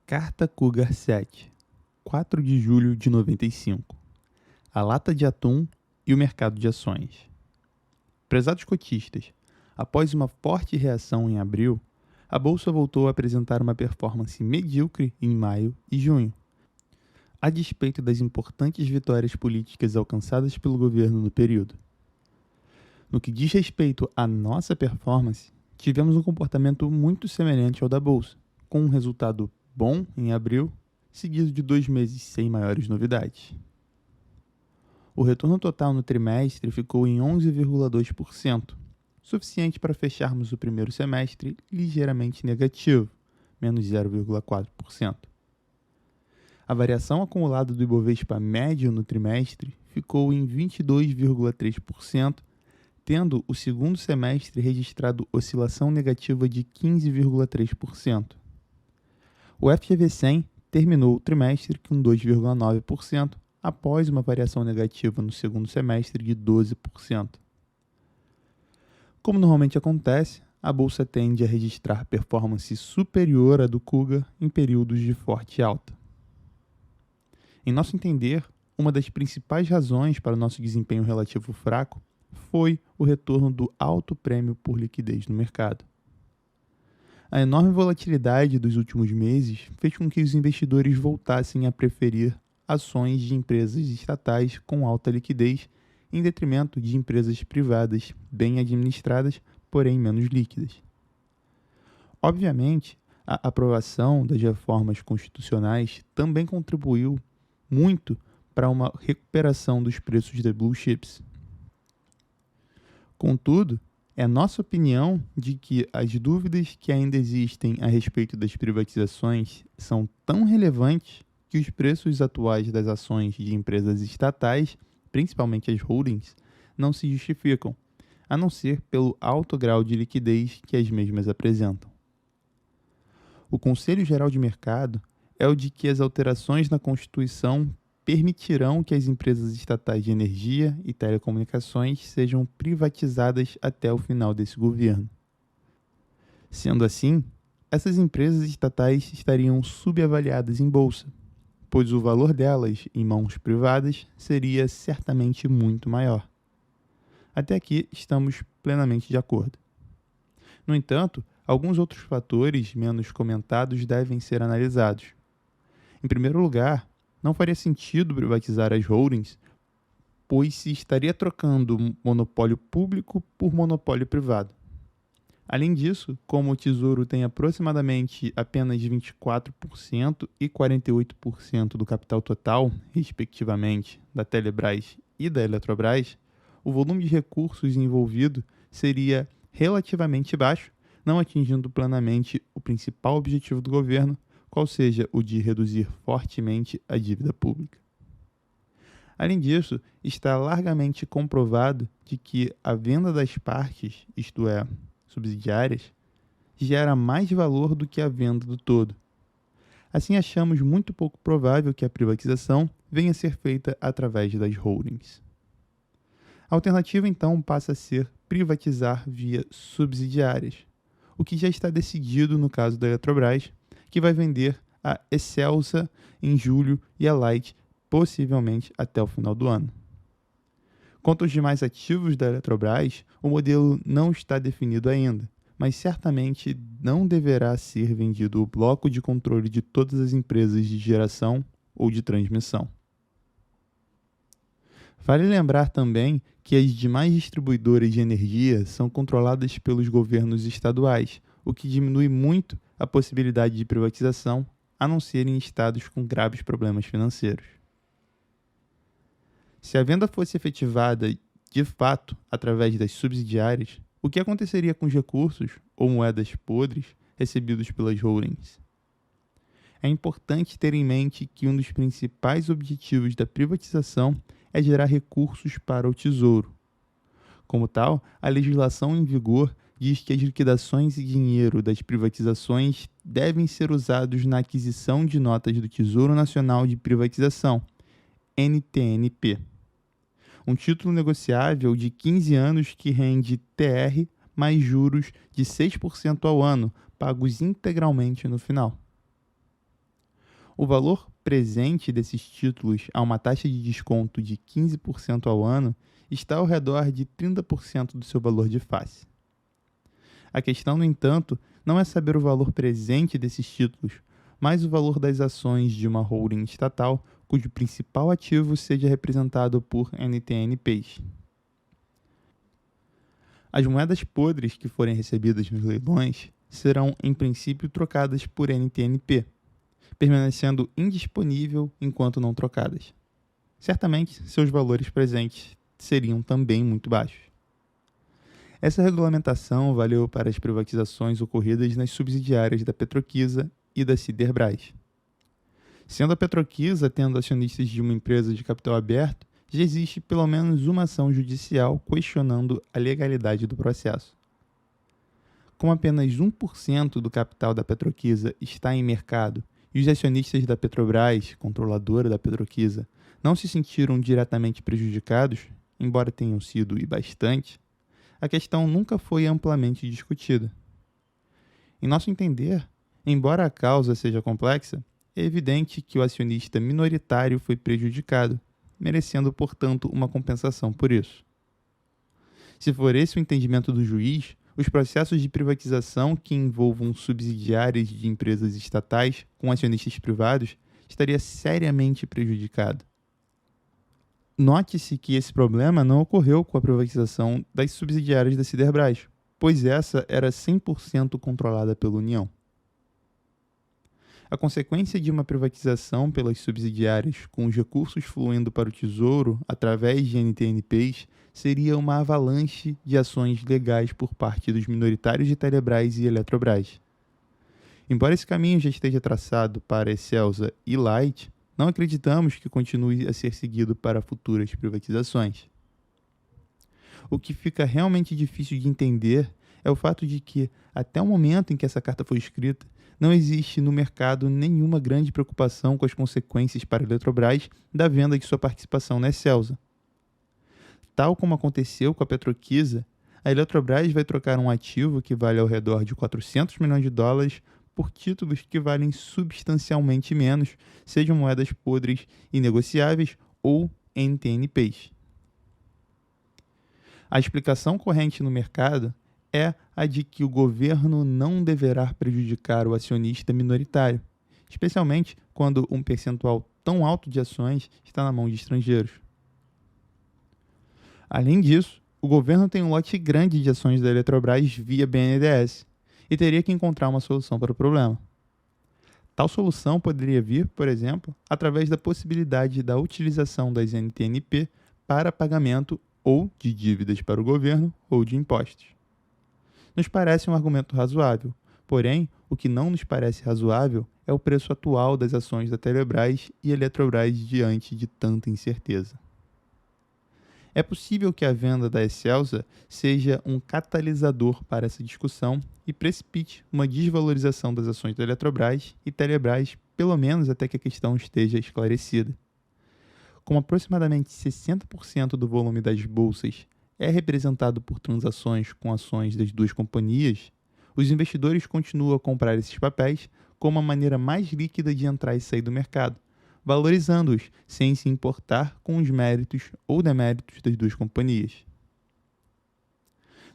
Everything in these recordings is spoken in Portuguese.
Carta Cougar 7, 4 de julho de 95. A lata de atum e o mercado de ações. Prezados cotistas, após uma forte reação em abril, a bolsa voltou a apresentar uma performance medíocre em maio e junho. A despeito das importantes vitórias políticas alcançadas pelo governo no período. No que diz respeito à nossa performance, tivemos um comportamento muito semelhante ao da bolsa, com um resultado bom em abril, seguido de 2 meses sem maiores novidades. O retorno total no trimestre ficou em 11,2%, suficiente para fecharmos o primeiro semestre ligeiramente negativo, menos 0,4%. A variação acumulada do Ibovespa médio no trimestre ficou em 22,3%, tendo o segundo semestre registrado oscilação negativa de 15,3%. O FGV-100 terminou o trimestre com 2,9%, após uma variação negativa no segundo semestre de 12%. Como normalmente acontece, a bolsa tende a registrar performance superior à do Cougar em períodos de forte alta. Em nosso entender, uma das principais razões para o nosso desempenho relativo fraco foi o retorno do alto prêmio por liquidez no mercado. A enorme volatilidade dos últimos meses fez com que os investidores voltassem a preferir ações de empresas estatais com alta liquidez em detrimento de empresas privadas bem administradas, porém menos líquidas. Obviamente, a aprovação das reformas constitucionais também contribuiu muito para uma recuperação dos preços das blue chips. Contudo, é nossa opinião de que as dúvidas que ainda existem a respeito das privatizações são tão relevantes que os preços atuais das ações de empresas estatais, principalmente as holdings, não se justificam, a não ser pelo alto grau de liquidez que as mesmas apresentam. O Conselho Geral de Mercado é o de que as alterações na Constituição permitirão que as empresas estatais de energia e telecomunicações sejam privatizadas até o final desse governo. Sendo assim, essas empresas estatais estariam subavaliadas em bolsa, pois o valor delas em mãos privadas seria certamente muito maior. Até aqui estamos plenamente de acordo. No entanto, alguns outros fatores menos comentados devem ser analisados. Em primeiro lugar, não faria sentido privatizar as holdings, pois se estaria trocando monopólio público por monopólio privado. Além disso, como o Tesouro tem aproximadamente apenas 24% e 48% do capital total, respectivamente, da Telebrás e da Eletrobras, o volume de recursos envolvido seria relativamente baixo, não atingindo plenamente o principal objetivo do governo, qual seja o de reduzir fortemente a dívida pública. Além disso, está largamente comprovado de que a venda das partes, isto é, subsidiárias, gera mais valor do que a venda do todo. Assim, achamos muito pouco provável que a privatização venha a ser feita através das holdings. A alternativa, então, passa a ser privatizar via subsidiárias, o que já está decidido no caso da Eletrobras, que vai vender a Excelsa em julho e a Light possivelmente até o final do ano. Quanto aos demais ativos da Eletrobras, o modelo não está definido ainda, mas certamente não deverá ser vendido o bloco de controle de todas as empresas de geração ou de transmissão. Vale lembrar também que as demais distribuidoras de energia são controladas pelos governos estaduais, o que diminui muito a possibilidade de privatização, a não ser em estados com graves problemas financeiros. Se a venda fosse efetivada de fato através das subsidiárias, o que aconteceria com os recursos ou moedas podres recebidos pelas holdings? É importante ter em mente que um dos principais objetivos da privatização é gerar recursos para o Tesouro. Como tal, a legislação em vigor diz que as liquidações e dinheiro das privatizações devem ser usados na aquisição de notas do Tesouro Nacional de Privatização, NTNP. Um título negociável de 15 anos que rende TR mais juros de 6% ao ano, pagos integralmente no final. O valor presente desses títulos a uma taxa de desconto de 15% ao ano está ao redor de 30% do seu valor de face. A questão, no entanto, não é saber o valor presente desses títulos, mas o valor das ações de uma holding estatal cujo principal ativo seja representado por NTNPs. As moedas podres que forem recebidas nos leilões serão, em princípio, trocadas por NTNP, permanecendo indisponível enquanto não trocadas. Certamente, seus valores presentes seriam também muito baixos. Essa regulamentação valeu para as privatizações ocorridas nas subsidiárias da Petroquisa e da Siderbras. Sendo a Petroquisa tendo acionistas de uma empresa de capital aberto, já existe pelo menos uma ação judicial questionando a legalidade do processo. Como apenas 1% do capital da Petroquisa está em mercado e os acionistas da Petrobras, controladora da Petroquisa, não se sentiram diretamente prejudicados, embora tenham sido e bastante, a questão nunca foi amplamente discutida. Em nosso entender, embora a causa seja complexa, é evidente que o acionista minoritário foi prejudicado, merecendo, portanto, uma compensação por isso. Se for esse o entendimento do juiz, os processos de privatização que envolvam subsidiárias de empresas estatais com acionistas privados estaria seriamente prejudicado. Note-se que esse problema não ocorreu com a privatização das subsidiárias da Siderbras, pois essa era 100% controlada pela União. A consequência de uma privatização pelas subsidiárias, com os recursos fluindo para o Tesouro através de NTNPs, seria uma avalanche de ações legais por parte dos minoritários de Telebrás e Eletrobras. Embora esse caminho já esteja traçado para Excelsa e Light, não acreditamos que continue a ser seguido para futuras privatizações. O que fica realmente difícil de entender é o fato de que, até o momento em que essa carta foi escrita, não existe no mercado nenhuma grande preocupação com as consequências para a Eletrobras da venda de sua participação na Excelsa. Tal como aconteceu com a Petroquisa, a Eletrobras vai trocar um ativo que vale ao redor de 400 milhões de dólares por títulos que valem substancialmente menos, sejam moedas podres e negociáveis ou NTNPs. A explicação corrente no mercado é a de que o governo não deverá prejudicar o acionista minoritário, especialmente quando um percentual tão alto de ações está na mão de estrangeiros. Além disso, o governo tem um lote grande de ações da Eletrobras via BNDES e teria que encontrar uma solução para o problema. Tal solução poderia vir, por exemplo, através da possibilidade da utilização das NTNP para pagamento ou de dívidas para o governo ou de impostos. Nos parece um argumento razoável, porém, o que não nos parece razoável é o preço atual das ações da Telebrás e Eletrobras diante de tanta incerteza. É possível que a venda da Excelsa seja um catalisador para essa discussão e precipite uma desvalorização das ações da Eletrobras e Telebrás, pelo menos até que a questão esteja esclarecida. Como aproximadamente 60% do volume das bolsas é representado por transações com ações das duas companhias, os investidores continuam a comprar esses papéis como a maneira mais líquida de entrar e sair do mercado, valorizando-os sem se importar com os méritos ou deméritos das duas companhias.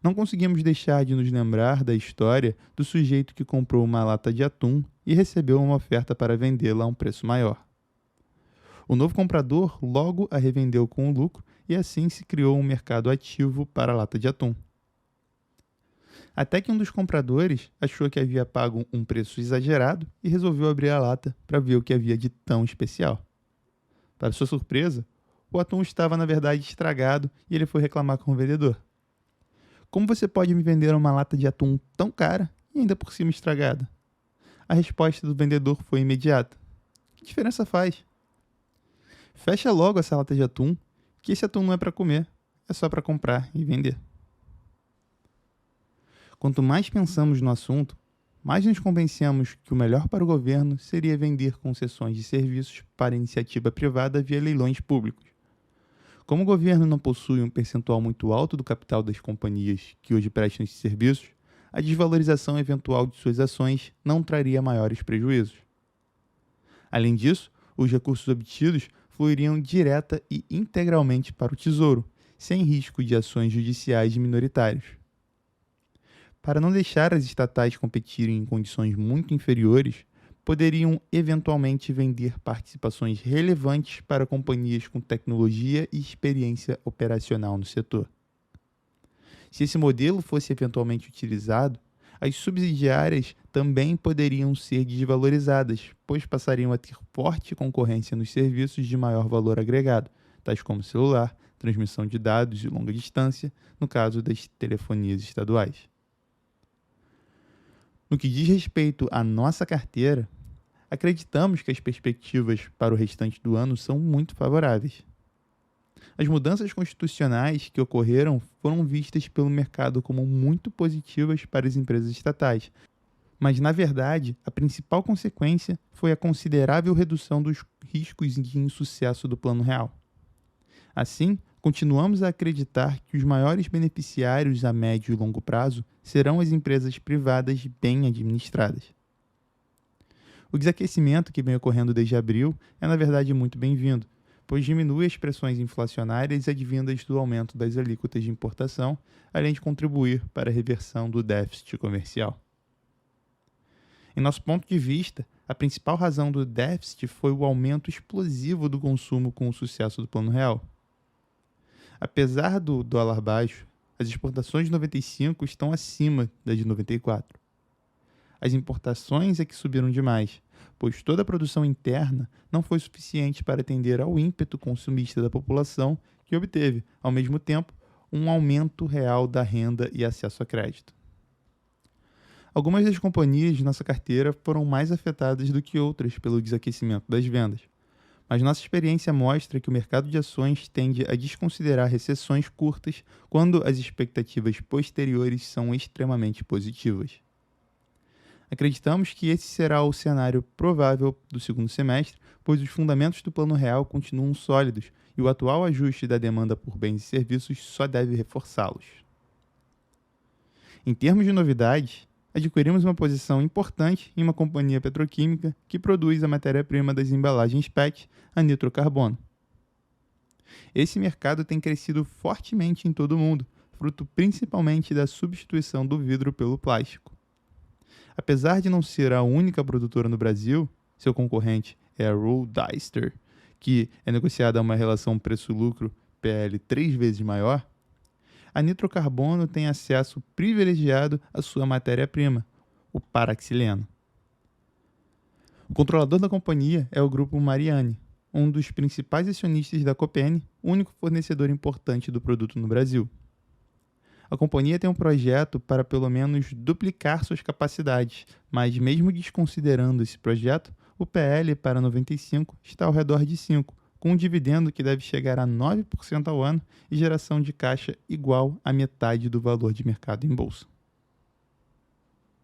Não conseguimos deixar de nos lembrar da história do sujeito que comprou uma lata de atum e recebeu uma oferta para vendê-la a um preço maior. O novo comprador logo a revendeu com lucro e assim se criou um mercado ativo para a lata de atum. Até que um dos compradores achou que havia pago um preço exagerado e resolveu abrir a lata para ver o que havia de tão especial. Para sua surpresa, o atum estava na verdade estragado e ele foi reclamar com o vendedor. Como você pode me vender uma lata de atum tão cara e ainda por cima estragada? A resposta do vendedor foi imediata. Que diferença faz? Fecha logo essa lata de atum, que esse atum não é para comer, é só para comprar e vender. Quanto mais pensamos no assunto, mais nos convencemos que o melhor para o governo seria vender concessões de serviços para iniciativa privada via leilões públicos. Como o governo não possui um percentual muito alto do capital das companhias que hoje prestam esses serviços, a desvalorização eventual de suas ações não traria maiores prejuízos. Além disso, os recursos obtidos fluiriam direta e integralmente para o Tesouro, sem risco de ações judiciais de minoritários. Para não deixar as estatais competirem em condições muito inferiores, poderiam eventualmente vender participações relevantes para companhias com tecnologia e experiência operacional no setor. Se esse modelo fosse eventualmente utilizado, as subsidiárias também poderiam ser desvalorizadas, pois passariam a ter forte concorrência nos serviços de maior valor agregado, tais como celular, transmissão de dados de longa distância, no caso das telefonias estaduais. No que diz respeito à nossa carteira, acreditamos que as perspectivas para o restante do ano são muito favoráveis. As mudanças constitucionais que ocorreram foram vistas pelo mercado como muito positivas para as empresas estatais, mas, na verdade, a principal consequência foi a considerável redução dos riscos de insucesso do Plano Real. Assim, continuamos a acreditar que os maiores beneficiários a médio e longo prazo serão as empresas privadas bem administradas. O desaquecimento que vem ocorrendo desde abril é, na verdade, muito bem-vindo, pois diminui as pressões inflacionárias advindas do aumento das alíquotas de importação, além de contribuir para a reversão do déficit comercial. Em nosso ponto de vista, a principal razão do déficit foi o aumento explosivo do consumo com o sucesso do Plano Real. Apesar do dólar baixo, as exportações de 95 estão acima das de 94. As importações é que subiram demais, pois toda a produção interna não foi suficiente para atender ao ímpeto consumista da população, que obteve, ao mesmo tempo, um aumento real da renda e acesso a crédito. Algumas das companhias de nossa carteira foram mais afetadas do que outras pelo desaquecimento das vendas, mas nossa experiência mostra que o mercado de ações tende a desconsiderar recessões curtas quando as expectativas posteriores são extremamente positivas. Acreditamos que esse será o cenário provável do segundo semestre, pois os fundamentos do Plano Real continuam sólidos e o atual ajuste da demanda por bens e serviços só deve reforçá-los. Em termos de novidades, adquirimos uma posição importante em uma companhia petroquímica que produz a matéria-prima das embalagens PET, a nitrocarbono. Esse mercado tem crescido fortemente em todo o mundo, fruto principalmente da substituição do vidro pelo plástico. Apesar de não ser a única produtora no Brasil, seu concorrente é a Roll Dyster, que é negociada a uma relação preço-lucro PL 3 vezes maior, a nitrocarbono tem acesso privilegiado à sua matéria-prima, o paraxileno. O controlador da companhia é o Grupo Mariani, um dos principais acionistas da Copene, único fornecedor importante do produto no Brasil. A companhia tem um projeto para pelo menos duplicar suas capacidades, mas mesmo desconsiderando esse projeto, o PL para 95 está ao redor de 5, com um dividendo que deve chegar a 9% ao ano e geração de caixa igual à metade do valor de mercado em bolsa.